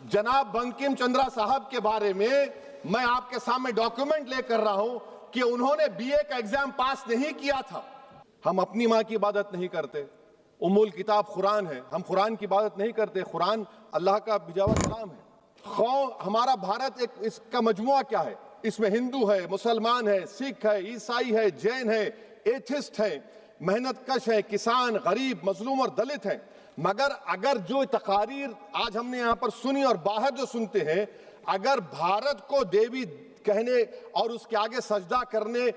जनाब बंकिम चंद्रा साहब के बारे में मैं आपके सामने डॉक्यूमेंट लेकर रहा हूं कि उन्होंने बीए का एग्जाम पास नहीं किया था। हम अपनी मां की इबादत नहीं करते, उम्मुल किताब कुरान है, हम कुरान की इबादत नहीं करते, कुरान अल्लाह का बिजावा कलाम है। हमारा भारत एक इसका मजमुआ क्या है, इसमें हिंदू है, मुसलमान है, सिख है, ईसाई है, जैन है, एथिस्ट है, मेहनत कश है, किसान, गरीब, मजलूम और दलित है। मगर अगर जो तकारीर आज हमने यहां पर सुनी और बाहर जो सुनते हैं, अगर भारत को देवी कहने और उसके आगे सजदा करने,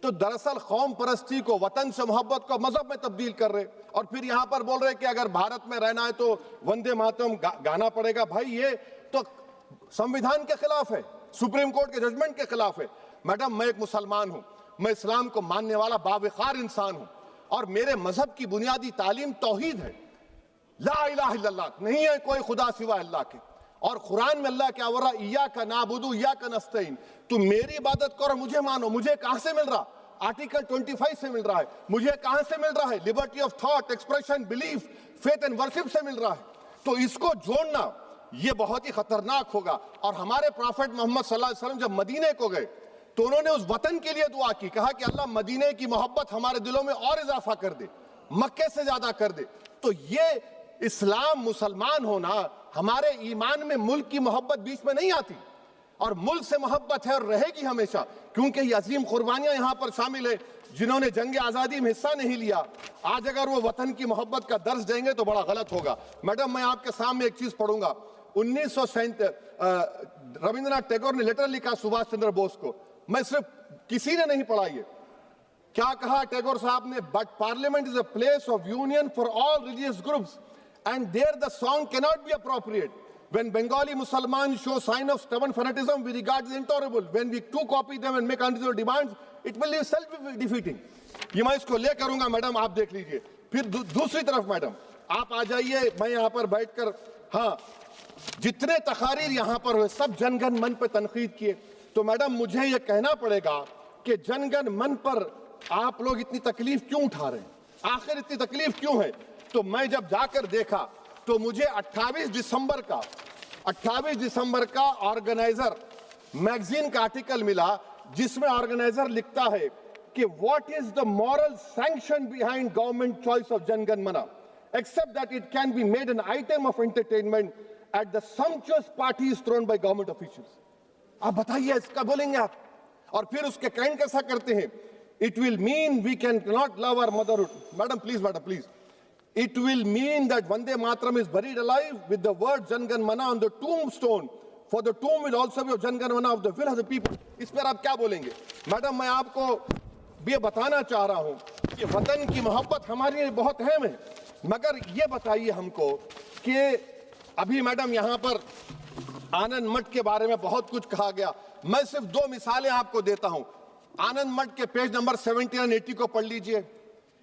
तो दरअसल कौम परस्ती को, वतन से मोहब्बत को मजहब में तब्दील कर रहे और फिर यहां पर बोल रहे कि अगर भारत में रहना है तो वंदे मातरम गाना पड़ेगा। भाई ये तो संविधान के खिलाफ है, सुप्रीम कोर्ट के जजमेंट के खिलाफ है। मैडम, मैं एक मुसलमान हूं, मैं इस्लाम को मानने वाला बावकार इंसान हूं और मेरे मजहब की बुनियादी तालीम तौहीद है, ला इलाहा इल्लल्लाह, नहीं है कोई खुदा सिवा अल्लाह के। और कुरान में अल्लाह क्या बोल रहा, इय्याका नाबुदु इय्याका नस्तईन, तुम मेरी इबादत करो, मुझे मानो। मुझे कहां से मिल रहा? आर्टिकल 25 से मिल रहा है। मुझे कहां से मिल रहा है? Liberty of thought, expression, belief, faith and worship से मिल रहा है। तो इसको जोड़ना यह बहुत ही खतरनाक होगा। और हमारे प्रॉफेट मोहम्मद सल्लल्लाहु अलैहि वसल्लम जब मदीने को गए तो उन्होंने उस वतन के लिए दुआ की, कहा कि अल्लाह मदीने की मोहब्बत हमारे दिलों में और इजाफा कर दे, मक्के से ज्यादा कर दे। तो ये इस्लाम, मुसलमान होना, हमारे ईमान में मुल्क की मोहब्बत बीच में नहीं आती और मुल्क से मोहब्बत है और रहेगी हमेशा, क्योंकि ये अजीम कुर्बानियां यहां पर शामिल है जिन्होंने जंग आजादी में हिस्सा नहीं लिया। आज अगर वो वतन की मोहब्बत का दर्ज देंगे तो बड़ा गलत होगा। मैडम, मैं आपके सामने एक चीज पढ़ूंगा। 1937 रविंद्रनाथ टैगोर ने लेटर लिखा सुभाष चंद्र बोस को। मैं सिर्फ किसी ने नहीं पढ़ा, ये क्या कहा टैगोर साहब ने, but parliament is a place of union for all religious groups and there the song cannot be appropriate. When Bengali Muslims show sign of stubborn fanatism, we regard it intolerable. When we too copy them and make unreasonable demands, it will be self-defeating. ये मैं इसको ले करूंगा madam, आप देख लीजिए। फिर दूसरी तरफ मैडम आप आ जाइए, मैं यहाँ पर बैठकर, हाँ, जितने तकारीर यहाँ पर हुए सब जनगण मन पर तनकीद किए। तो मैडम मुझे ये कहना पड़ेगा कि जनगण मन पर आप लोग इतनी तकलीफ क्यों उठा रहे हैं? आखिर इतनी तकलीफ क्यों है? तो मैं जब जाकर देखा तो मुझे 28 दिसंबर का ऑर्गेनाइजर मैगजीन का आर्टिकल मिला, जिसमें ऑर्गेनाइजर लिखता है कि what is the moral sanction behind government choice of Jana Gana Mana, except that it can be made an item of entertainment at the sumptuous parties thrown by government officials. आप बताइए, इसका बोलेंगे आप? और फिर उसके काइंड कैसा करते हैं, it will mean we can not love our motherhood. Madam please, it will mean that Vande Mataram is buried alive with the word Jan Gan Mana on the tombstone, for the tomb will also be of Jan Gan Mana of the will of the people. इस पर आप क्या बोलेंगे? Madam, मैं आपको ये बताना चाह रहा हूं कि वतन की मोहब्बत हमारे लिए बहुत अहम है, मगर ये बताइए हमको कि अभी मैडम यहां पर आनंद मठ के बारे में बहुत कुछ कहा गया। मैं सिर्फ दो मिसालें आपको देता हूं। आनंद मठ के पेज नंबर 70 और 80 को पढ़ लीजिए।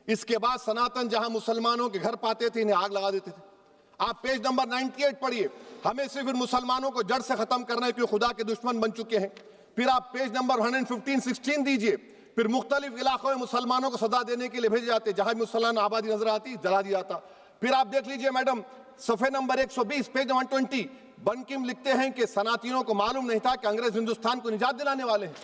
इसके बाद सनातन जहां मुसलमानों के घर पाते थे, इन्हें आग लगा देते थे। आप पेज नंबर 98 पढ़िए, हमें सिर्फ इन मुसलमानों को जड़ से खत्म करना है क्योंकि खुदा के दुश्मन बन चुके हैं। फिर आप पेज नंबर 115-16 दीजिए, फिर मुख्तलिफ इलाकों में मुसलमानों को सजा देने के लिए भेजे जाते, जहां मुसलमान आबादी नजर आती जला दिया जाता। फिर आप देख लीजिए मैडम, सफे नंबर 120 पेज 120, बंकिम लिखते हैं कि सनातनियों को मालूम नहीं था कि अंग्रेज हिंदुस्तान को निजात दिलाने वाले हैं।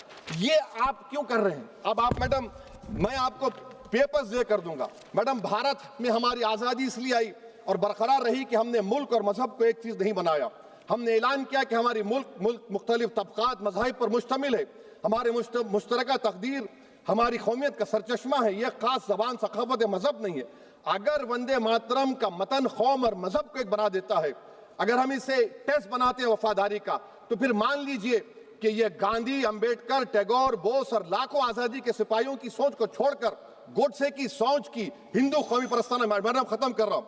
ये आप क्यों कर रहे हैं? अब आप मैडम, मैं आपको पेपर्स दे कर दूंगा। मैडम, भारत में हमारी आजादी इसलिए आई और बरकरार रही कि हमने मुल्क और मजहब को एक चीज नहीं बनाया। हमने ऐलान किया कि हमारी मुल्क मुख्तलिफ तबकात मज़ाहिब पर मुश्तमिल है, हमारे मुश्तरका तकदीर हमारी कौमियत का सरचश्मा है, यह खास जबान सखावत मजहब नहीं है। अगर वंदे मातरम का मतन कौम और मजहब को एक बना देता है, अगर हम इसे टेस्ट बनाते हैं वफादारी का, तो फिर मान लीजिए कि यह गांधी, अंबेडकर, टैगोर, बोस और लाखों आजादी के सिपाहियों की सोच को छोड़कर गोडसे की सोच की हिंदू कौमी परस्ताना, मैडम खत्म कर रहा हूं,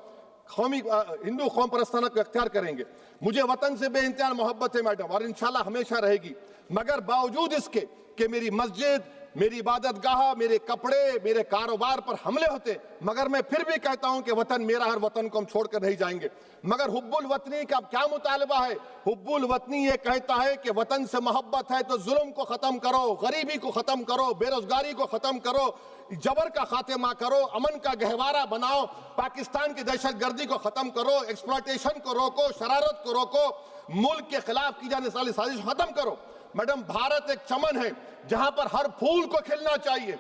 हिंदू कौम परस्ताना को अख्तियार करेंगे। मुझे वतन से बेइंतहा मोहब्बत है मैडम, और इंशाल्लाह हमेशा रहेगी, मगर बावजूद इसके कि मेरी मस्जिद, मेरी इबादतगाह, मेरे कपड़े, मेरे कारोबार पर हमले होते, मगर मैं फिर भी कहता हूं कि वतन मेरा, हर वतन को हम छोड़कर नहीं जाएंगे। मगर हुब्बुल वतनी का क्या मुतालबा है? हुब्बुल वतनी ये कहता है कि वतन से मोहब्बत है तो जुल्म को खत्म करो, गरीबी को खत्म करो, बेरोजगारी को खत्म करो, जबर का खात्मा करो, अमन का गहवारा बनाओ, पाकिस्तान की दहशतगर्दी को खत्म करो, एक्सप्लॉयटेशन को रोको, शरारत को रोको, मुल्क के खिलाफ की जाने वाली साजिश खत्म करो। मैडम, भारत एक चमन है जहां पर हर फूल को खिलना चाहिए,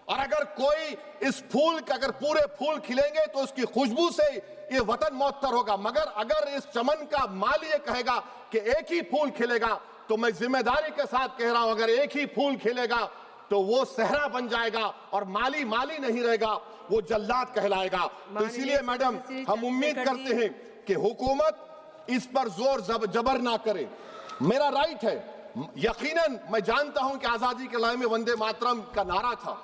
और अगर कोई इस फूल का, अगर पूरे फूल खिलेंगे तो उसकी खुशबू से ये वतन मौतर होगा। मगर अगर इस चमन का माली ये कहेगा कि एक ही फूल खिलेगा, तो मैं जिम्मेदारी के साथ कह रहा हूं, अगर एक ही फूल खिलेगा तो वो सहरा बन जाएगा और माली माली नहीं रहेगा, वो जल्लाद कहलाएगा। तो इसीलिए मैडम, हम उम्मीद करते हैं कि हुकूमत इस पर जोर जबर ना करे। मेरा राइट है, यकीनन मैं जानता हूं कि आजादी के लड़ाई में वंदे मातरम का नारा था,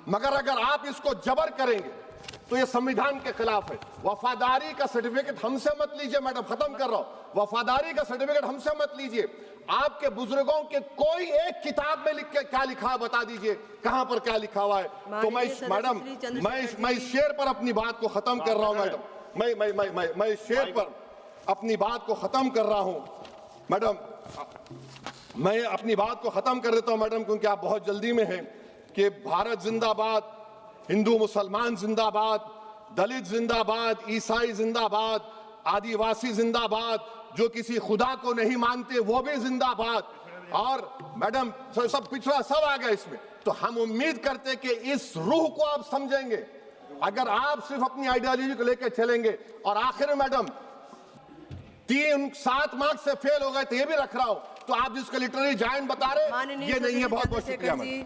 मगर अगर आप इसको जबर करेंगे तो ये संविधान के खिलाफ है। वफादारी का सर्टिफिकेट हमसे मत लीजिए मैडम, खत्म कर रहा हूं। वफादारी का सर्टिफिकेट हमसे मत लीजिए। आपके बुजुर्गों के कोई एक किताब में लिख के क्या लिखा है बता दीजिए, कहां पर क्या लिखा हुआ है। तो मैडम, मैं इस शेर पर अपनी बात को खत्म कर रहा हूं मैडम, मैं इस शेर पर अपनी बात को खत्म कर रहा हूं मैडम, मैं अपनी बात को खत्म कर देता हूं मैडम, क्योंकि आप बहुत जल्दी में हैं। कि भारत जिंदाबाद, हिंदू मुसलमान जिंदाबाद, दलित जिंदाबाद, ईसाई जिंदाबाद, आदिवासी जिंदाबाद, जो किसी खुदा को नहीं मानते वो भी जिंदाबाद, और मैडम सब पिछड़ा सब आ गया इसमें। तो हम उम्मीद करते कि इस रूह को आप समझेंगे, अगर आप सिर्फ अपनी आइडियोलॉजी को लेकर चलेंगे। और आखिर में मैडम, 7 मार्क्स से फेल हो गए थे, ये भी रख रहा हूं, तो आप जिसको लिटरेरी जायंट बता रहे, ये नहीं है। बहुत बहुत शुक्रिया मैडम।